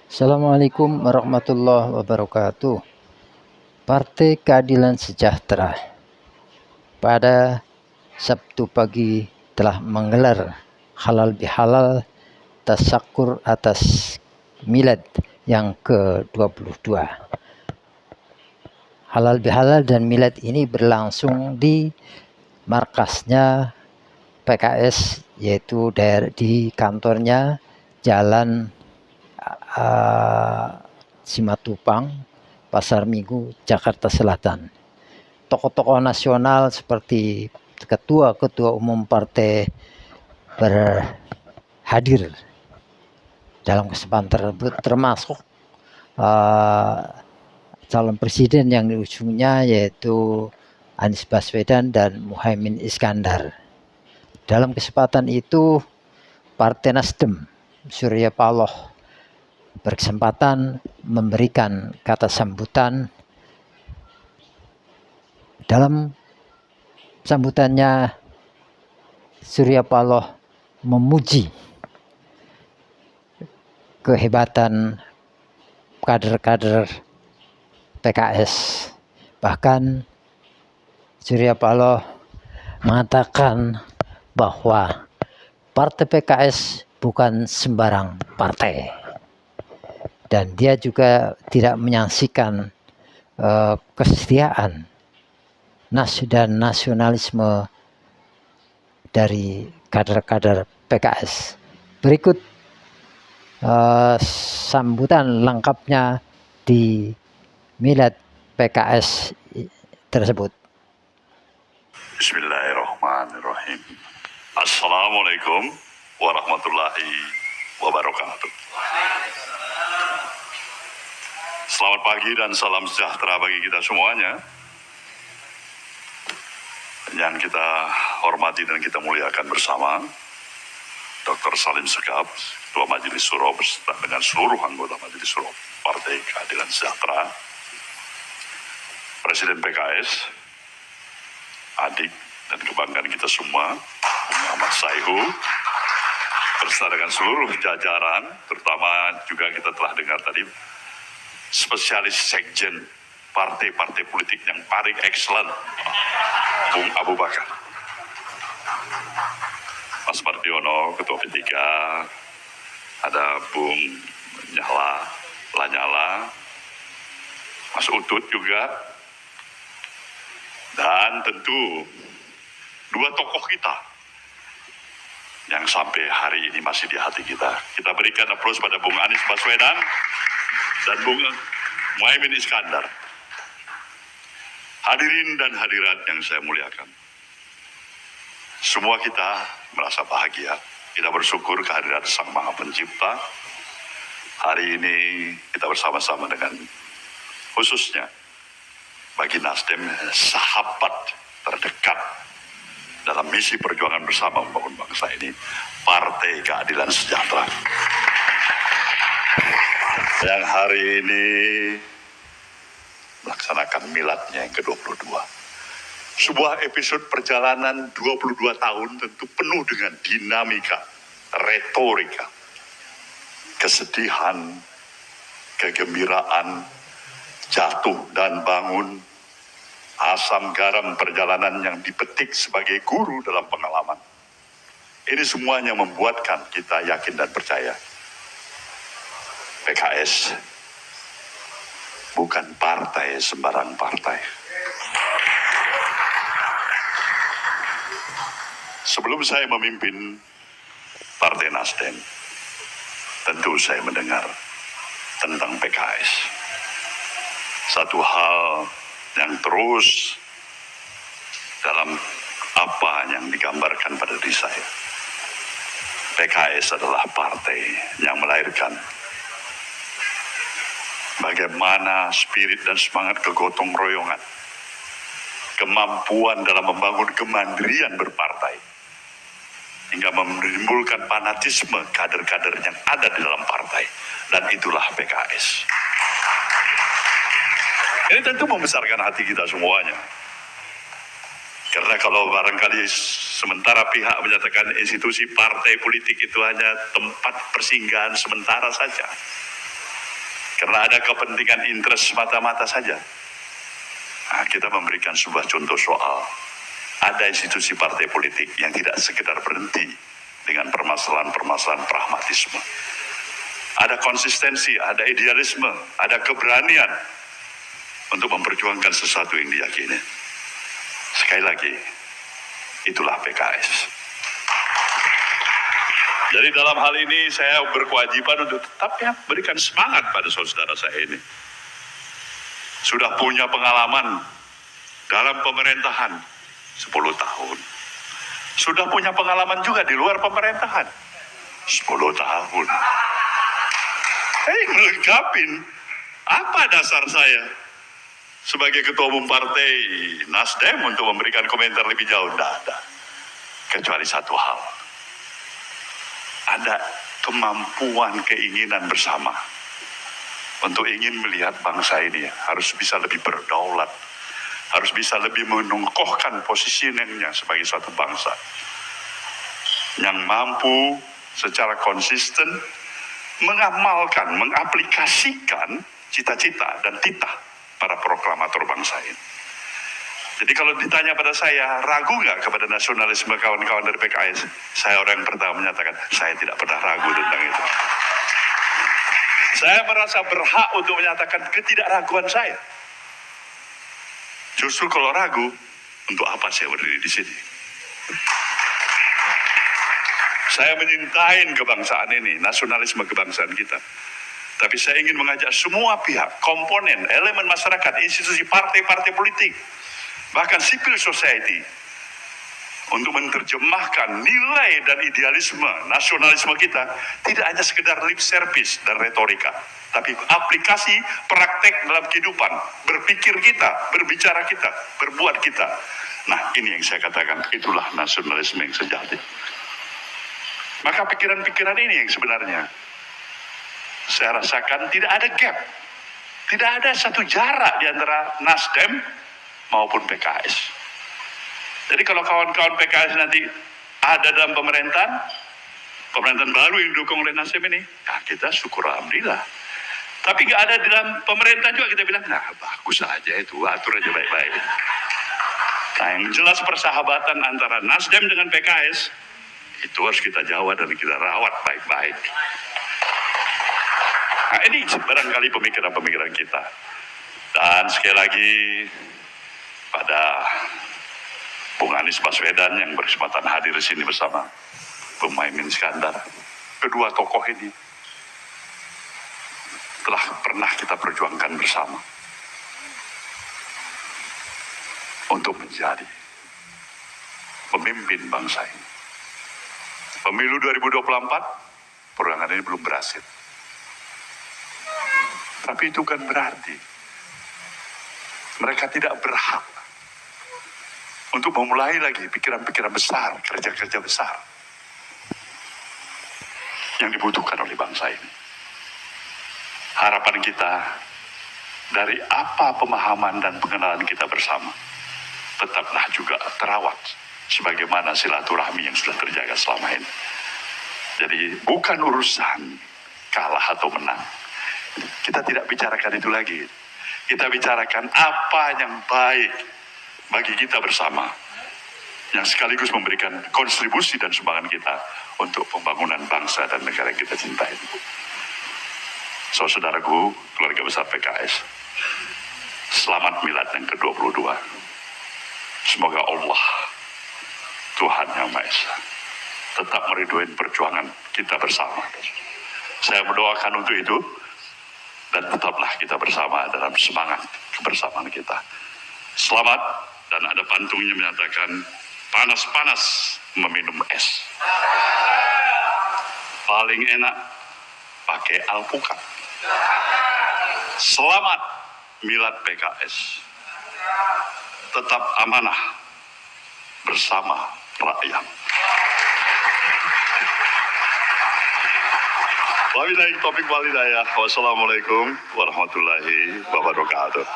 Assalamualaikum warahmatullahi wabarakatuh. Partai Keadilan Sejahtera pada Sabtu pagi telah menggelar halal bihalal tasyakur atas milad yang ke-22. Halal bihalal dan milad ini berlangsung di markasnya PKS, yaitu di kantornya Jalan Simatupang, Pasar Minggu, Jakarta Selatan. Tokoh-tokoh nasional seperti ketua-ketua umum partai berhadir dalam kesempatan tersebut, termasuk calon presiden yang di ujungnya yaitu Anies Baswedan dan Muhaimin Iskandar. Dalam kesempatan itu, Partai Nasdem Surya Paloh berkesempatan memberikan kata sambutan. Dalam sambutannya, Surya Paloh memuji kehebatan kader-kader PKS. Bahkan Surya Paloh mengatakan bahwa partai PKS bukan sembarang partai. Dan dia juga tidak menyaksikan kesetiaan dan nasionalisme dari kader-kader PKS. Berikut sambutan lengkapnya di milad PKS tersebut. Bismillahirrahmanirrahim. Assalamualaikum warahmatullahi wabarakatuh. Selamat pagi dan salam sejahtera bagi kita semuanya. Yang kita hormati dan kita muliakan bersama Dr. Salim Segaf, Ketua Majelis Syuro beserta dengan seluruh anggota Majelis Syuro Partai Keadilan Sejahtera, Presiden PKS, adik dan kebanggaan kita semua, Muhammad Saihu, beserta dengan seluruh jajaran, terutama juga kita telah dengar tadi, spesialis sekjen partai-partai politik yang paling excellent, Bung Abu Bakar, Mas Mardiono, Ketua P3, ada Bung Lanyala, Mas Utut juga, dan tentu dua tokoh kita yang sampai hari ini masih di hati kita. Kita berikan aplaus pada Bung Anies Baswedan dan Bung Muhaimin Iskandar. Hadirin dan hadirat yang saya muliakan, semua kita merasa bahagia. Kita bersyukur kehadiran Sang Maha Pencipta. Hari ini kita bersama-sama dengan khususnya bagi Nasdem sahabat terdekat dalam misi perjuangan bersama membangun bangsa ini, Partai Keadilan Sejahtera. Yang hari ini melaksanakan miladnya yang ke-22. Sebuah episode perjalanan 22 tahun tentu penuh dengan dinamika, retorika, kesedihan, kegembiraan, jatuh dan bangun, asam garam perjalanan yang dipetik sebagai guru dalam pengalaman. Ini semuanya membuatkan kita yakin dan percaya PKS bukan partai sembarang partai. Sebelum saya memimpin Partai Nasdem, tentu saya mendengar tentang PKS. Satu hal yang terus dalam apa yang digambarkan pada diri saya. PKS adalah partai yang melahirkan bagaimana spirit dan semangat kegotong royongan, kemampuan dalam membangun kemandirian berpartai, hingga menimbulkan fanatisme kader-kader yang ada di dalam partai. Dan itulah PKS. Ini tentu membesarkan hati kita semuanya. Karena kalau barangkali sementara pihak menyatakan institusi partai politik itu hanya tempat persinggahan sementara saja, Karena ada kepentingan interest mata-mata saja. Nah, kita memberikan sebuah contoh soal ada institusi partai politik yang tidak sekedar berhenti dengan permasalahan-permasalahan pragmatisme. Ada konsistensi, ada idealisme, ada keberanian untuk memperjuangkan sesuatu yang diyakini. Sekali lagi, itulah PKS. Jadi dalam hal ini saya berkewajiban untuk tetap berikan semangat pada saudara saya ini. Sudah punya pengalaman dalam pemerintahan 10 tahun. Sudah punya pengalaman juga di luar pemerintahan 10 tahun. Melengkapin apa dasar saya sebagai ketua umum partai Nasdem untuk memberikan komentar lebih jauh? Tidak ada. Kecuali satu hal. Ada kemampuan, keinginan bersama untuk ingin melihat bangsa ini harus bisa lebih berdaulat, harus bisa lebih menungkohkan posisinya sebagai suatu bangsa yang mampu secara konsisten mengamalkan, mengaplikasikan cita-cita dan titah para proklamator bangsa ini. Jadi kalau ditanya pada saya, ragu nggak kepada nasionalisme kawan-kawan dari PKS? Saya orang yang pertama menyatakan, saya tidak pernah ragu tentang itu. Saya merasa berhak untuk menyatakan ketidakraguan saya. Justru kalau ragu, untuk apa saya berdiri di sini? Saya menyintai kebangsaan ini, nasionalisme kebangsaan kita. Tapi saya ingin mengajak semua pihak, komponen, elemen masyarakat, institusi partai-partai politik, bahkan civil society, untuk menerjemahkan nilai dan idealisme nasionalisme kita tidak hanya sekedar lip service dan retorika, tapi aplikasi praktek dalam kehidupan, berpikir kita, berbicara kita, berbuat kita. Nah, ini yang saya katakan, itulah nasionalisme yang sejati. Maka pikiran-pikiran ini yang sebenarnya saya rasakan tidak ada gap, tidak ada satu jarak di antara Nasdem maupun PKS. Jadi kalau kawan-kawan PKS nanti ada dalam pemerintahan baru yang didukung oleh Nasdem ini, ya kita syukur alhamdulillah. Tapi nggak ada di dalam pemerintahan juga, kita bilang, nah bagus aja itu, atur aja baik-baik. Nah, yang jelas persahabatan antara Nasdem dengan PKS itu harus kita jawab dan kita rawat baik-baik. Nah, ini barangkali pemikiran-pemikiran kita. Dan sekali lagi pada Bung Anies Baswedan yang berkesempatan hadir di sini bersama Bung Muhaimin Iskandar, kedua tokoh ini telah pernah kita perjuangkan bersama untuk menjadi pemimpin bangsa ini. Pemilu 2024, perjuangan ini belum berhasil. Tapi itu kan berarti mereka tidak berhak untuk memulai lagi pikiran-pikiran besar, kerja-kerja besar yang dibutuhkan oleh bangsa ini. Harapan kita dari apa pemahaman dan pengenalan kita bersama tetaplah juga terawat sebagaimana silaturahmi yang sudah terjaga selama ini. Jadi bukan urusan kalah atau menang. Kita tidak bicarakan itu lagi. Kita bicarakan apa yang baik bagi kita bersama, yang sekaligus memberikan kontribusi dan sumbangan kita untuk pembangunan bangsa dan negara yang kita cintai. Saudaraku, keluarga besar PKS, selamat milad yang ke-22. Semoga Allah, Tuhan Yang Maha Esa, tetap meridhoi perjuangan kita bersama. Saya mendoakan untuk itu, dan tetaplah kita bersama dalam semangat kebersamaan kita. Selamat, dan ada pantungnya menyatakan, panas-panas meminum es. Paling enak pakai alpukat. Selamat milad PKS. Tetap amanah bersama rakyat. Wabillahi taufiq wal hidayah. Wassalamualaikum warahmatullahi wabarakatuh.